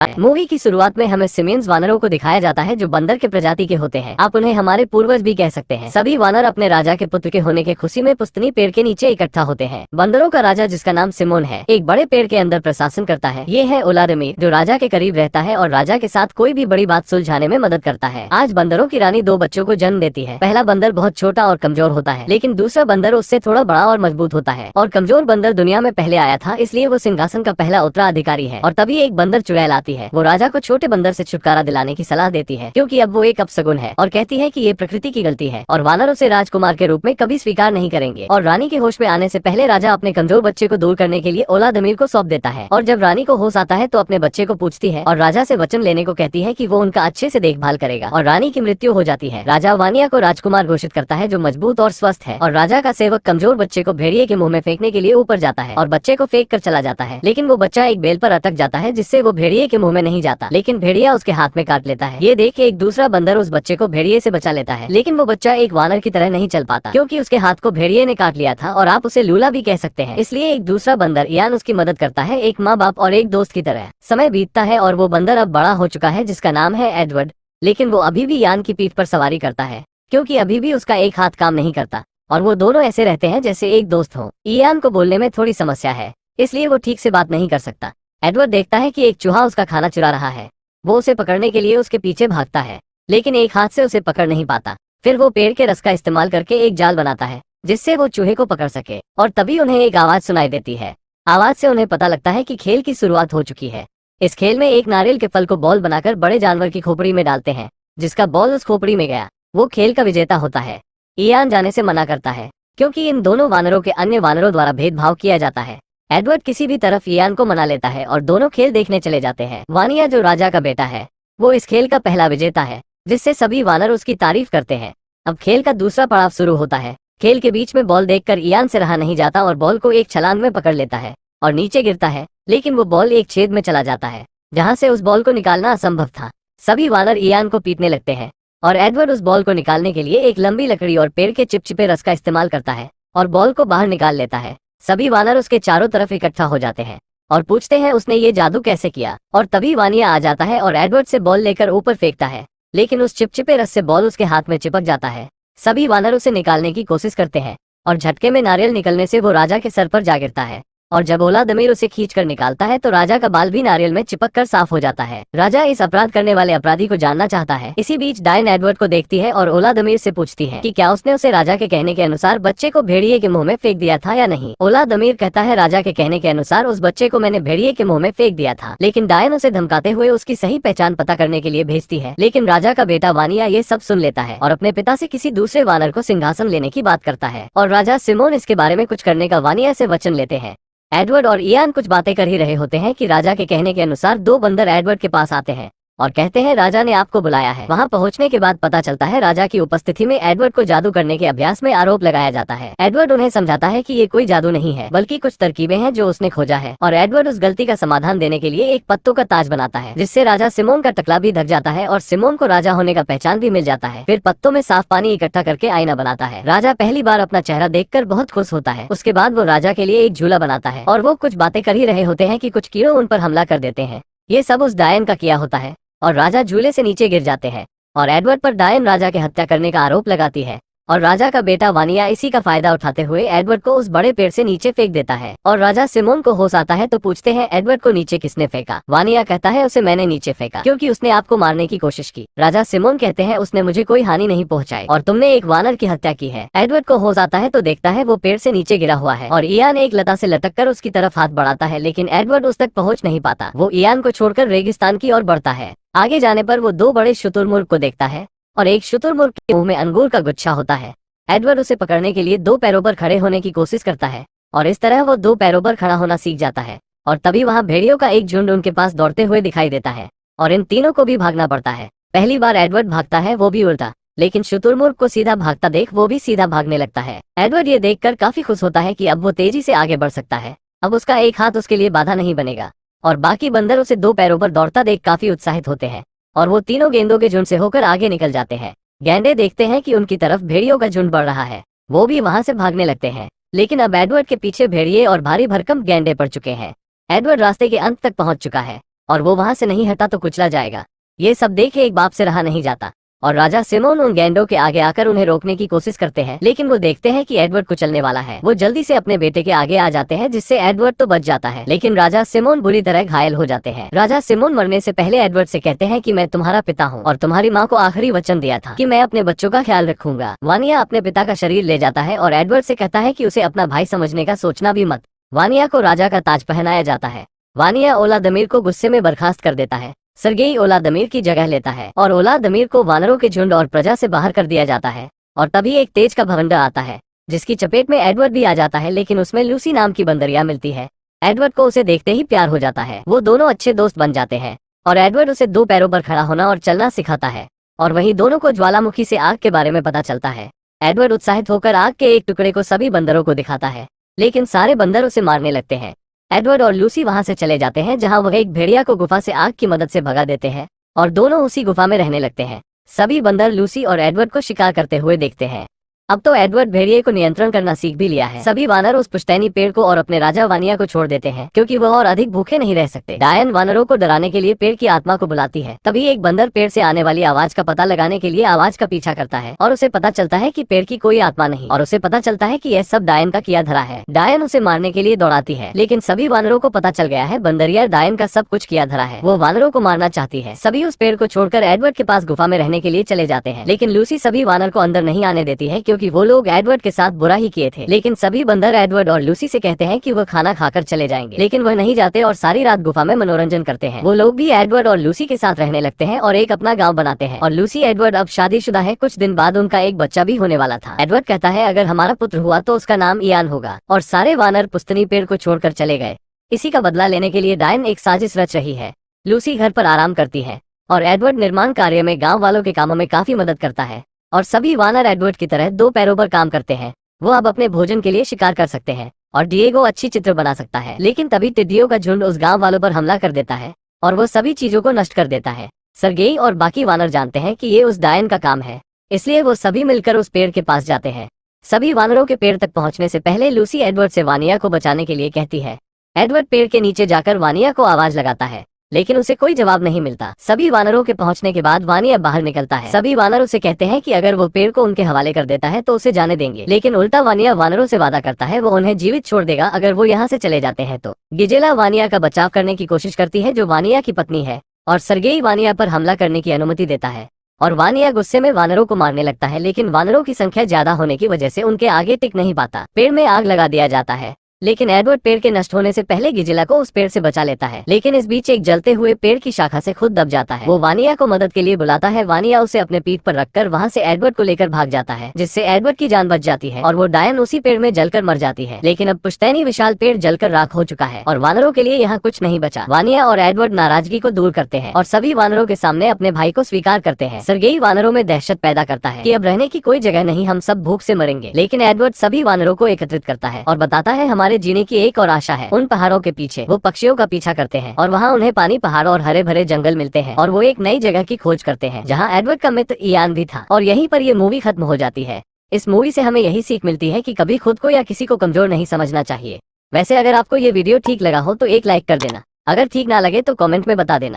Movie की शुरुआत में हमें सिमियंस वानरों को दिखाया जाता है जो बंदर के प्रजाति के होते हैं। आप उन्हें हमारे पूर्वज भी कह सकते हैं। सभी वानर अपने राजा के पुत्र के होने के खुशी में पुस्तनी पेड़ के नीचे इकट्ठा होते हैं। बंदरों का राजा, जिसका नाम सिमोन है, एक बड़े पेड़ के अंदर प्रशासन करता है। ये है ओलादमीर, जो राजा के करीब रहता है और राजा के साथ कोई भी बड़ी बात सुलझाने में मदद करता है। आज बंदरों की रानी 2 बच्चों को जन्म देती है। पहला बंदर बहुत छोटा और कमजोर होता है, लेकिन दूसरा बंदर उससे थोड़ा बड़ा और मजबूत होता है। और कमजोर बंदर दुनिया में पहले आया था, इसलिए वो सिंहासन का पहला उत्तराधिकारी है। और तभी एक बंदर चुड़ैल आती है। वो राजा को छोटे बंदर से छुटकारा दिलाने की सलाह देती है, क्योंकि अब वो एक अपशगुन है, और कहती है कि ये प्रकृति की गलती है और वानर उसे राजकुमार के रूप में कभी स्वीकार नहीं करेंगे। और रानी के होश में आने से पहले राजा अपने कमजोर बच्चे को दूर करने के लिए ओलादमीर को सौंप देता है। और जब रानी को होश आता है तो अपने बच्चे को पूछती है और राजा से वचन लेने को कहती है कि वो उनका अच्छे से देखभाल करेगा। और रानी की मृत्यु हो जाती है। राजा वानिया को राजकुमार घोषित करता है, जो मजबूत और स्वस्थ है। और राजा का सेवक कमजोर बच्चे को भेड़िए के मुंह में फेंकने के लिए ऊपर जाता है और बच्चे को फेंक कर चला जाता है, लेकिन वो बच्चा एक बेल पर अटक जाता है, जिससे वो भेड़िए के मुंह में नहीं जाता, लेकिन भेड़िया उसके हाथ में काट लेता है। ये देख के एक दूसरा बंदर उस बच्चे को भेड़िए से बचा लेता है, लेकिन वो बच्चा एक वानर की तरह नहीं चल पाता, क्योंकि उसके हाथ को भेड़िए ने काट लिया था, और आप उसे लूला भी कह सकते हैं। इसलिए एक दूसरा बंदर इयान उसकी मदद करता है, एक माँ बाप और एक दोस्त की तरह। समय बीतता है और वो बंदर अब बड़ा हो चुका है, जिसका नाम है एडवर्ड, लेकिन वो अभी भी इयान की पीठ पर सवारी करता है, क्योंकि अभी भी उसका एक हाथ काम नहीं करता, और वो दोनों ऐसे रहते हैं जैसे एक दोस्त हो। इयान को बोलने में थोड़ी समस्या है, इसलिए वो ठीक से बात नहीं कर सकता। एडवर्ड देखता है कि एक चूहा उसका खाना चुरा रहा है। वो उसे पकड़ने के लिए उसके पीछे भागता है, लेकिन एक हाथ से उसे पकड़ नहीं पाता। फिर वो पेड़ के रस का इस्तेमाल करके एक जाल बनाता है, जिससे वो चूहे को पकड़ सके। और तभी उन्हें एक आवाज सुनाई देती है। आवाज से उन्हें पता लगता है कि खेल की शुरुआत हो चुकी है। इस खेल में एक नारियल के फल को बॉल बनाकर बड़े जानवर की खोपड़ी में डालते हैं। जिसका बॉल उस खोपड़ी में गया, वो खेल का विजेता होता है। इयान जाने से मना करता है, क्योंकि इन दोनों वानरों के अन्य वानरों द्वारा भेदभाव किया जाता है। एडवर्ड किसी भी तरफ इयान को मना लेता है और दोनों खेल देखने चले जाते हैं। वानिया, जो राजा का बेटा है, वो इस खेल का पहला विजेता है, जिससे सभी वानर उसकी तारीफ करते हैं। अब खेल का दूसरा पड़ाव शुरू होता है। खेल के बीच में बॉल देखकर इयान से रहा नहीं जाता और बॉल को एक छलांग में पकड़ लेता है और नीचे गिरता है, लेकिन वो बॉल एक छेद में चला जाता है, जहाँ से उस बॉल को निकालना असंभव था। सभी वानर इयान को पीटने लगते हैं और एडवर्ड उस बॉल को निकालने के लिए एक लंबी लकड़ी और पेड़ के चिपचिपे रस का इस्तेमाल करता है और बॉल को बाहर निकाल लेता है। सभी वानर उसके चारों तरफ इकट्ठा हो जाते हैं और पूछते हैं उसने ये जादू कैसे किया। और तभी वानिया आ जाता है और एडवर्ड से बॉल लेकर ऊपर फेंकता है, लेकिन उस चिपचिपे रस से बॉल उसके हाथ में चिपक जाता है। सभी वानर उसे निकालने की कोशिश करते हैं और झटके में नारियल निकलने से वो राजा के सर पर जा गिरता है। और जब ओलादमीर उसे खींचकर निकालता है तो राजा का बाल भी नारियल में चिपक कर साफ हो जाता है। राजा इस अपराध करने वाले अपराधी को जानना चाहता है। इसी बीच डायन एडवर्ड को देखती है और ओलादमीर से पूछती है कि क्या उसने उसे राजा के कहने के अनुसार बच्चे को भेड़िए के मुंह में फेंक दिया था या नहीं। ओलादमीर कहता है, राजा के कहने के अनुसार उस बच्चे को मैंने भेड़िए के मुंह में फेंक दिया था, लेकिन डायन उसे धमकाते हुए उसकी सही पहचान पता करने के लिए भेजती है। लेकिन राजा का बेटा वानिया ये सब सुन लेता है और अपने पिता से किसी दूसरे वानर को सिंहासन लेने की बात करता है, और राजा सिमोन इसके बारे में कुछ करने का वानिया से वचन लेते हैं। एडवर्ड और इयान कुछ बातें कर ही रहे होते हैं कि राजा के कहने के अनुसार 2 बंदर एडवर्ड के पास आते हैं और कहते हैं राजा ने आपको बुलाया है। वहां पहुंचने के बाद पता चलता है राजा की उपस्थिति में एडवर्ड को जादू करने के अभ्यास में आरोप लगाया जाता है। एडवर्ड उन्हें समझाता है कि ये कोई जादू नहीं है, बल्कि कुछ तरकीबें हैं जो उसने खोजा है। और एडवर्ड उस गलती का समाधान देने के लिए एक पत्तों का ताज बनाता है, जिससे राजा सिमोन का टकला भी ढक जाता है और सिमोन को राजा होने का पहचान भी मिल जाता है। फिर पत्तों में साफ पानी इकट्ठा करके आईना बनाता है। राजा पहली बार अपना चेहरा देखकर बहुत खुश होता है। उसके बाद वो राजा के लिए एक झूला बनाता है और वो कुछ बातें कर ही रहे होते हैं कि कुछ कीड़ों उन पर हमला कर देते हैं। ये सब उस डायन का किया होता है और राजा झूले से नीचे गिर जाते हैं और एडवर्ड पर डायन राजा के हत्या करने का आरोप लगाती है। और राजा का बेटा वानिया इसी का फायदा उठाते हुए एडवर्ड को उस बड़े पेड़ से नीचे फेंक देता है। और राजा सिमोन को होश आता है तो पूछते हैं एडवर्ड को नीचे किसने फेंका। वानिया कहता है उसे मैंने नीचे फेंका, क्योंकि उसने आपको मारने की कोशिश की। राजा सिमोन कहते हैं उसने मुझे कोई हानि नहीं पहुंचाई और तुमने एक वानर की हत्या की है। एडवर्ड को होश आता है तो देखता है वो पेड़ से नीचे गिरा हुआ है और इयान एक लता से लटक कर उसकी तरफ हाथ बढ़ाता है, लेकिन एडवर्ड उस तक पहुँच नहीं पाता। वो इयान को छोड़कर रेगिस्तान की ओर बढ़ता है। आगे जाने पर वो 2 बड़े शुतुरमुर्ग को देखता है और एक शुतुरमुर्ग के मुंह में अंगूर का गुच्छा होता है। एडवर्ड उसे पकड़ने के लिए 2 पैरों पर खड़े होने की कोशिश करता है और इस तरह वो 2 पैरों पर खड़ा होना सीख जाता है। और तभी वहाँ भेड़ियों का एक झुंड उनके पास दौड़ते हुए दिखाई देता है और इन तीनों को भी भागना पड़ता है। पहली बार एडवर्ड भागता है, वो भी उल्टा, लेकिन शुतुरमुर्ग को सीधा भागता देख वो भी सीधा भागने लगता है। एडवर्ड ये देखकर काफी खुश होता है कि अब वो तेजी से आगे बढ़ सकता है। अब उसका एक हाथ उसके लिए बाधा नहीं बनेगा। और बाकी बंदर उसे 2 पैरों पर दौड़ता देख काफी उत्साहित होते हैं और वो तीनों गेंदों के झुंड से होकर आगे निकल जाते हैं। गैंडे देखते हैं कि उनकी तरफ भेड़ियों का झुंड बढ़ रहा है, वो भी वहां से भागने लगते हैं, लेकिन अब एडवर्ड के पीछे भेड़िए और भारी भरकम गैंडे पड़ चुके हैं। एडवर्ड रास्ते के अंत तक पहुंच चुका है और वो वहाँ से नहीं हटा तो कुचला जाएगा। ये सब देखे एक बाप से रहा नहीं जाता और राजा सिमोन उन गैंडों के आगे आकर उन्हें रोकने की कोशिश करते हैं, लेकिन वो देखते हैं कि एडवर्ड कुचलने वाला है। वो जल्दी से अपने बेटे के आगे आ जाते हैं, जिससे एडवर्ड तो बच जाता है, लेकिन राजा सिमोन बुरी तरह घायल हो जाते हैं। राजा सिमोन मरने से पहले एडवर्ड से कहते हैं कि मैं तुम्हारा पिता हूँ और तुम्हारी माँ को आखिरी वचन दिया था कि मैं अपने बच्चों का ख्याल रखूंगा। वानिया अपने पिता का शरीर ले जाता है और एडवर्ड से कहता है कि उसे अपना भाई समझने का सोचना भी मत। वानिया को राजा का ताज पहनाया जाता है। वानिया ओलादमीर को गुस्से में बर्खास्त कर देता है। सर्गेई ओलादमीर की जगह लेता है और ओलादमीर को वानरों के झुंड और प्रजा से बाहर कर दिया जाता है। और तभी एक तेज का भवंडर आता है, जिसकी चपेट में एडवर्ड भी आ जाता है, लेकिन उसमें लूसी नाम की बंदरिया मिलती है। एडवर्ड को उसे देखते ही प्यार हो जाता है। वो दोनों अच्छे दोस्त बन जाते हैं और एडवर्ड उसे 2 पैरों पर खड़ा होना और चलना सिखाता है। और वहीं दोनों को ज्वालामुखी से आग के बारे में पता चलता है। एडवर्ड उत्साहित होकर आग के एक टुकड़े को सभी बंदरों को दिखाता है, लेकिन सारे बंदर उसे मारने लगते हैं। एडवर्ड और लूसी वहां से चले जाते हैं, जहां वह एक भेड़िया को गुफा से आग की मदद से भगा देते हैं और दोनों उसी गुफा में रहने लगते हैं। सभी बंदर लूसी और एडवर्ड को शिकार करते हुए देखते हैं। अब तो एडवर्ड भेड़िए को नियंत्रण करना सीख भी लिया है। सभी वानर उस पुश्तैनी पेड़ को और अपने राजा वानिया को छोड़ देते हैं, क्योंकि वह और अधिक भूखे नहीं रह सकते। डायन वानरों को डराने के लिए पेड़ की आत्मा को बुलाती है। तभी एक बंदर पेड़ से आने वाली आवाज का पता लगाने के लिए आवाज का पीछा करता है और उसे पता चलता है कि पेड़ की कोई आत्मा नहीं, और उसे पता चलता है कि यह सब डायन का किया धरा है। डायन उसे मारने के लिए दौड़ाती है, लेकिन सभी वानरों को पता चल गया है बंदरिया डायन का सब कुछ किया धरा है। वो वानरों को मारना चाहती है। सभी उस पेड़ को छोड़कर एडवर्ड के पास गुफा में रहने के लिए चले जाते हैं, लेकिन लूसी सभी वानर को अंदर नहीं आने देती है, क्योंकि वो लोग एडवर्ड के साथ बुरा ही किए थे। लेकिन सभी बंदर एडवर्ड और लूसी से कहते हैं कि वह खाना खाकर चले जाएंगे, लेकिन वह नहीं जाते और सारी रात गुफा में मनोरंजन करते हैं। वो लोग भी एडवर्ड और लूसी के साथ रहने लगते हैं और एक अपना गांव बनाते हैं। और लूसी एडवर्ड अब शादीशुदा है। कुछ दिन बाद उनका एक बच्चा भी होने वाला था। एडवर्ड कहता है अगर हमारा पुत्र हुआ तो उसका नाम इयान होगा। और सारे वानर पुस्तनी पेड़ को छोड़कर चले गए। इसी का बदला लेने के लिए डायन एक साजिश रच रही है। लूसी घर पर आराम करती है और एडवर्ड निर्माण कार्य में गाँव वालों के कामों में काफी मदद करता है। और सभी वानर एडवर्ड की तरह 2 पैरों पर काम करते हैं। वो अब अपने भोजन के लिए शिकार कर सकते हैं और डिएगो अच्छी चित्र बना सकता है। लेकिन तभी टिड्डियों का झुंड उस गांव वालों पर हमला कर देता है और वो सभी चीजों को नष्ट कर देता है। सर्गेई और बाकी वानर जानते हैं कि ये उस डायन का काम है, इसलिए वो सभी मिलकर उस पेड़ के पास जाते हैं। सभी वानरों के पेड़ तक पहुंचने से पहले लूसी एडवर्ड से वानिया को बचाने के लिए कहती है। एडवर्ड पेड़ के नीचे जाकर वानिया को आवाज लगाता है, लेकिन उसे कोई जवाब नहीं मिलता। सभी वानरों के पहुंचने के बाद वानिया बाहर निकलता है। सभी वानर उसे कहते हैं कि अगर वो पेड़ को उनके हवाले कर देता है तो उसे जाने देंगे, लेकिन उल्टा वानिया वानरों से वादा करता है वो उन्हें जीवित छोड़ देगा अगर वो यहाँ से चले जाते हैं तो। गिजेला वानिया का बचाव करने की कोशिश करती है, जो वानिया की पत्नी है, और सर्गेई वानिया पर हमला करने की अनुमति देता है। और वानिया गुस्से में वानरों को मारने लगता है, लेकिन वानरों की संख्या ज्यादा होने की वजह से उनके आगे टिक नहीं पाता। पेड़ में आग लगा दिया जाता है, लेकिन एडवर्ड पेड़ के नष्ट होने से पहले गिजिला को उस पेड़ से बचा लेता है। लेकिन इस बीच एक जलते हुए पेड़ की शाखा से खुद दब जाता है। वो वानिया को मदद के लिए बुलाता है। वानिया उसे अपने पीठ पर रखकर वहां से एडवर्ड को लेकर भाग जाता है, जिससे एडवर्ड की जान बच जाती है और वो डायन उसी पेड़ में जलकर मर जाती है। लेकिन अब पुश्तैनी विशाल पेड़ जलकर राख हो चुका है और वानरों के लिए यहाँ कुछ नहीं बचा। वानिया और एडवर्ड नाराजगी को दूर करते हैं और सभी वानरों के सामने अपने भाई को स्वीकार करते हैं। सर्गेई वानरों में दहशत पैदा करता है कि अब रहने की कोई जगह नहीं, हम सब भूख से मरेंगे। लेकिन एडवर्ड सभी वानरों को एकत्रित करता है और बताता है हमारे जीने की एक आशा है। उन पहाड़ों के पीछे वो पक्षियों का पीछा करते हैं और वहाँ उन्हें पानी, पहाड़ और हरे भरे जंगल मिलते हैं और वो एक नई जगह की खोज करते हैं जहाँ एडवर्ड का मित्र इयान भी था। और यहीं पर ये मूवी खत्म हो जाती है। इस मूवी से हमें यही सीख मिलती है कि कभी खुद को या किसी को कमजोर नहीं समझना चाहिए। वैसे अगर आपको ये वीडियो ठीक लगा हो तो एक लाइक कर देना, अगर ठीक ना लगे तो कमेंट में बता देना।